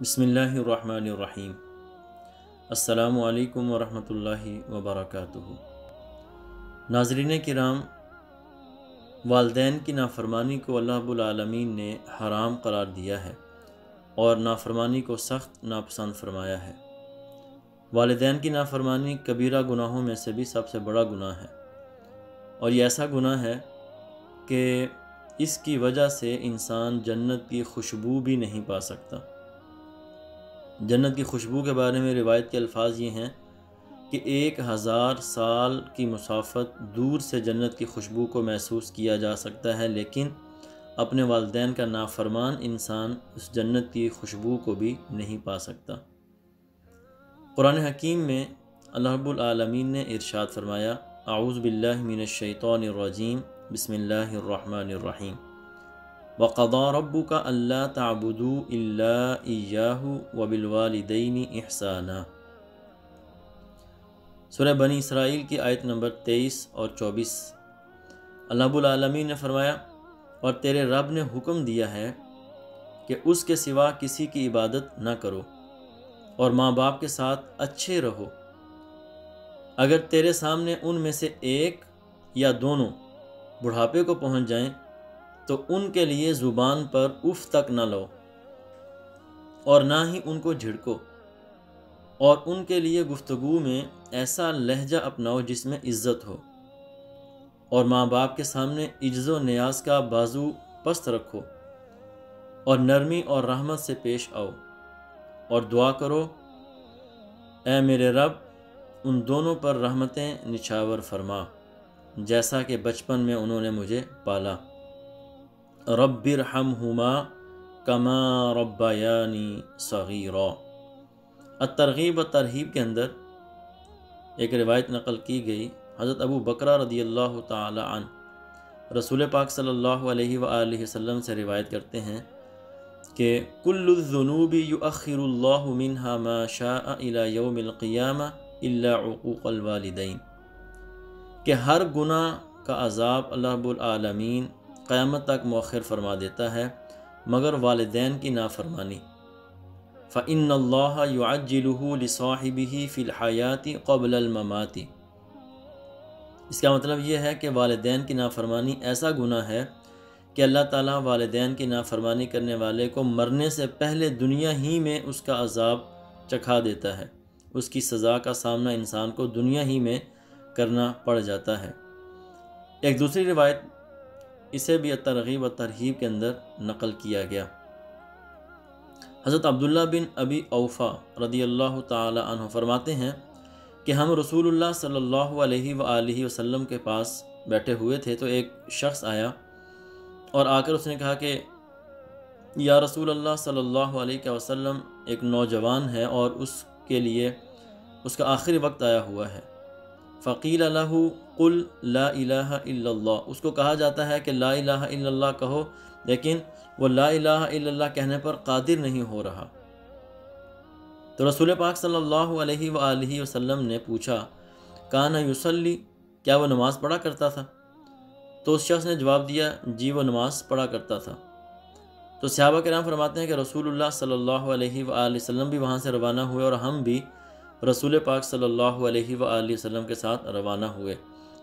بسم اللہ الرحمن الرحیم۔ السلام علیکم ورحمۃ اللہ وبرکاتہ۔ ناظرین کرام، والدین کی نافرمانی کو اللہ رب العالمین نے حرام قرار دیا ہے اور نافرمانی کو سخت ناپسند فرمایا ہے۔ والدین کی نافرمانی کبیرہ گناہوں میں سے بھی سب سے بڑا گناہ ہے، اور یہ ایسا گناہ ہے کہ اس کی وجہ سے انسان جنت کی خوشبو بھی نہیں پا سکتا۔ جنت کی خوشبو کے بارے میں روایت کے الفاظ یہ ہیں کہ 1000 سال کی مسافت دور سے جنت کی خوشبو کو محسوس کیا جا سکتا ہے، لیکن اپنے والدین کا نافرمان انسان اس جنت کی خوشبو کو بھی نہیں پا سکتا۔ قرآن حکیم میں اللہ رب العالمین نے ارشاد فرمایا: اعوذ باللہ من الشیطان الرجیم، بسم اللہ الرحمن الرحیم، وَقَضَى رَبُّكَ أَلَّا تَعْبُدُوا إِلَّا إِيَّاهُ وَبِالْوَالِدَيْنِ إِحْسَانًا۔ سورہ بنی اسرائیل کی آیت نمبر 23 اور 24۔ اللہ رب العالمین نے فرمایا: اور تیرے رب نے حکم دیا ہے کہ اس کے سوا کسی کی عبادت نہ کرو، اور ماں باپ کے ساتھ اچھے رہو۔ اگر تیرے سامنے ان میں سے ایک یا دونوں بڑھاپے کو پہنچ جائیں تو ان کے لیے زبان پر اف تک نہ لو، اور نہ ہی ان کو جھڑکو، اور ان کے لیے گفتگو میں ایسا لہجہ اپناؤ جس میں عزت ہو، اور ماں باپ کے سامنے عجز و نیاز کا بازو پست رکھو، اور نرمی اور رحمت سے پیش آؤ، اور دعا کرو: اے میرے رب، ان دونوں پر رحمتیں نچھاور فرما جیسا کہ بچپن میں انہوں نے مجھے پالا۔ رب ارحمہما کما ربیانی صغیرا۔ الترغیب و ترہیب کے اندر ایک روایت نقل کی گئی، حضرت ابو بکرہ رضی اللہ تعالی عنہ رسول پاک صلی اللہ علیہ وآلہ وسلم سے روایت کرتے ہیں کہ کل الذنوب یؤخر اللہ منہا ما شاء الى یوم القیامہ الا عقوق الوالدین، کہ ہر گناہ کا عذاب اللہ رب العالمین قیامت تک مؤخر فرما دیتا ہے مگر والدین کی نافرمانی۔ فإن اللہ یعجلہ لصاحبہ فی الحیات قبل الممات۔ اس کا مطلب یہ ہے کہ والدین کی نافرمانی ایسا گناہ ہے کہ اللہ تعالیٰ والدین کی نافرمانی کرنے والے کو مرنے سے پہلے دنیا ہی میں اس کا عذاب چکھا دیتا ہے، اس کی سزا کا سامنا انسان کو دنیا ہی میں کرنا پڑ جاتا ہے۔ ایک دوسری روایت اسے بھی الترغیب و ترہیب کے اندر نقل کیا گیا۔ حضرت عبداللہ بن ابی اوفا رضی اللہ تعالی عنہ فرماتے ہیں کہ ہم رسول اللہ صلی اللہ علیہ وآلہ وسلم کے پاس بیٹھے ہوئے تھے تو ایک شخص آیا اور آ کر اس نے کہا کہ یا رسول اللہ صلی اللہ علیہ وسلم، ایک نوجوان ہے اور اس کے لیے اس کا آخری وقت آیا ہوا ہے۔ فقیل لہ قل لا الہ الا اللہ، اس کو کہا جاتا ہے کہ لا الہ الا اللہ کہو، لیکن وہ لا الہ الا اللہ کہنے پر قادر نہیں ہو رہا۔ تو رسول پاک صلی اللہ علیہ وآلہ وسلم نے پوچھا کان یصلی، کیا وہ نماز پڑھا کرتا تھا؟ تو اس شخص نے جواب دیا جی وہ نماز پڑھا کرتا تھا۔ تو صحابہ کرام فرماتے ہیں کہ رسول اللہ صلی اللہ علیہ وآلہ وسلم بھی وہاں سے روانہ ہوئے اور ہم بھی رسول پاک صلی اللہ علیہ وآلہ وسلم کے ساتھ روانہ ہوئے۔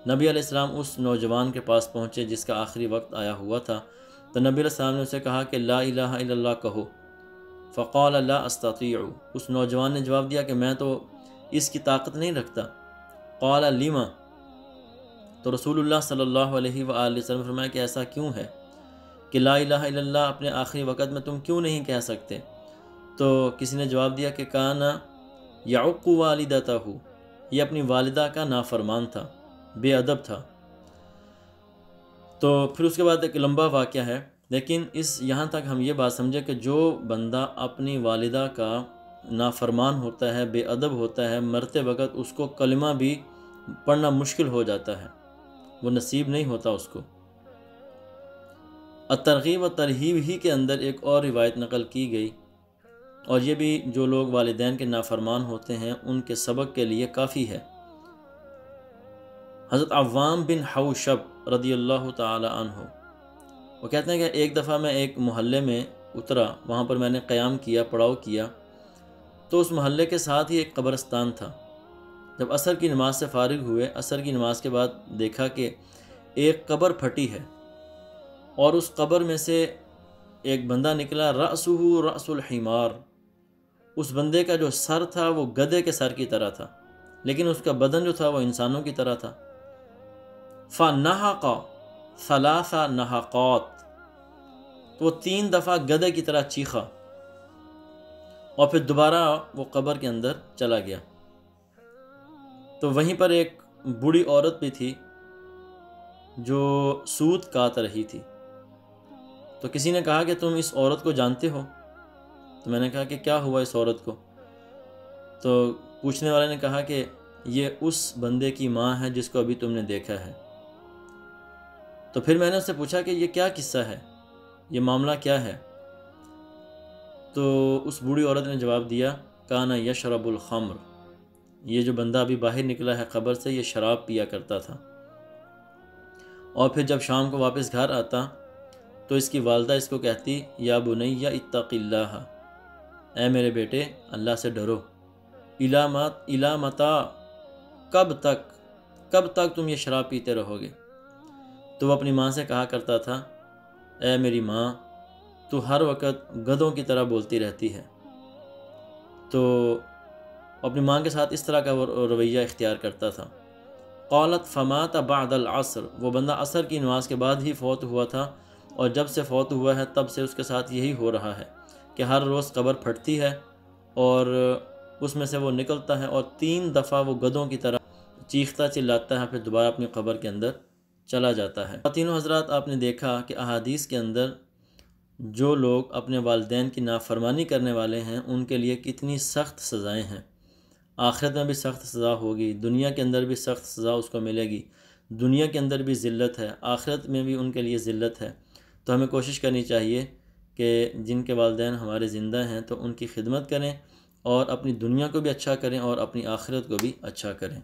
نبی علیہ السلام اس نوجوان کے پاس پہنچے جس کا آخری وقت آیا ہوا تھا، تو نبی علیہ السلام نے اسے کہا کہ لا الہ الا اللہ کہو۔ فقال لا استطیع، اس نوجوان نے جواب دیا کہ میں تو اس کی طاقت نہیں رکھتا۔ قال لما، تو رسول اللہ صلی اللہ علیہ وآلہ وسلم فرمایا کہ ایسا کیوں ہے کہ لا الہ الا اللہ اپنے آخری وقت میں تم کیوں نہیں کہہ سکتے؟ تو کسی نے جواب دیا کہ کانا یعق والدتہ، یہ اپنی والدہ کا نافرمان تھا، بے ادب تھا۔ تو پھر اس کے بعد ایک لمبا واقعہ ہے، لیکن یہاں تک ہم یہ بات سمجھے کہ جو بندہ اپنی والدہ کا نافرمان ہوتا ہے، بے ادب ہوتا ہے، مرتے وقت اس کو کلمہ بھی پڑھنا مشکل ہو جاتا ہے، وہ نصیب نہیں ہوتا اس کو۔ الترغیب و ترہیب ہی کے اندر ایک اور روایت نقل کی گئی، اور یہ بھی جو لوگ والدین کے نافرمان ہوتے ہیں ان کے سبق کے لیے کافی ہے۔ حضرت عوام بن حوشب رضی اللہ تعالی عنہ وہ کہتے ہیں کہ ایک دفعہ میں ایک محلے میں اترا، وہاں پر میں نے قیام کیا، پڑاؤ کیا، تو اس محلے کے ساتھ ہی ایک قبرستان تھا۔ جب عصر کی نماز سے فارغ ہوئے، عصر کی نماز کے بعد دیکھا کہ ایک قبر پھٹی ہے، اور اس قبر میں سے ایک بندہ نکلا، رأسہ رأس الحمار، اس بندے کا جو سر تھا وہ گدھے کے سر کی طرح تھا، لیکن اس کا بدن جو تھا وہ انسانوں کی طرح تھا۔ فَنَحَقَ ثَلَاثَ نَحَقَاتٍ، تو وہ 3 دفعہ گدھے کی طرح چیخا، اور پھر دوبارہ وہ قبر کے اندر چلا گیا۔ تو وہیں پر ایک بوڑھی عورت بھی تھی جو سوت کاٹ رہی تھی۔ تو کسی نے کہا کہ تم اس عورت کو جانتے ہو؟ تو میں نے کہا کہ کیا ہوا اس عورت کو؟ تو پوچھنے والے نے کہا کہ یہ اس بندے کی ماں ہے جس کو ابھی تم نے دیکھا ہے۔ تو پھر میں نے اس سے پوچھا کہ یہ کیا قصہ ہے، یہ معاملہ کیا ہے؟ تو اس بوڑھی عورت نے جواب دیا، کانا یشرب الخمر، یہ جو بندہ ابھی باہر نکلا ہے قبر سے، یہ شراب پیا کرتا تھا، اور پھر جب شام کو واپس گھر آتا تو اس کی والدہ اس کو کہتی، یا بنی اتق اللہ، اے میرے بیٹے اللہ سے ڈرو، الی متی، کب تک تم یہ شراب پیتے رہو گے؟ تو وہ اپنی ماں سے کہا کرتا تھا، اے میری ماں، تو ہر وقت گدھوں کی طرح بولتی رہتی ہے۔ تو اپنی ماں کے ساتھ اس طرح کا رویہ اختیار کرتا تھا۔ قالت فمات بعد العصر، وہ بندہ عصر کی نماز کے بعد ہی فوت ہوا تھا، اور جب سے فوت ہوا ہے تب سے اس کے ساتھ یہی ہو رہا ہے کہ ہر روز قبر پھٹتی ہے اور اس میں سے وہ نکلتا ہے، اور 3 دفعہ وہ گدھوں کی طرح چیختا چلاتا ہے، پھر دوبارہ اپنی قبر کے اندر چلا جاتا ہے۔ خواتین و حضرات، آپ نے دیکھا کہ احادیث کے اندر جو لوگ اپنے والدین کی نافرمانی کرنے والے ہیں ان کے لیے کتنی سخت سزائیں ہیں۔ آخرت میں بھی سخت سزا ہوگی، دنیا کے اندر بھی سخت سزا اس کو ملے گی، دنیا کے اندر بھی ذلت ہے، آخرت میں بھی ان کے لیے ذلت ہے۔ تو ہمیں کوشش کرنی چاہیے کہ جن کے والدین ہمارے زندہ ہیں تو ان کی خدمت کریں، اور اپنی دنیا کو بھی اچھا کریں اور اپنی آخرت کو بھی اچھا کریں۔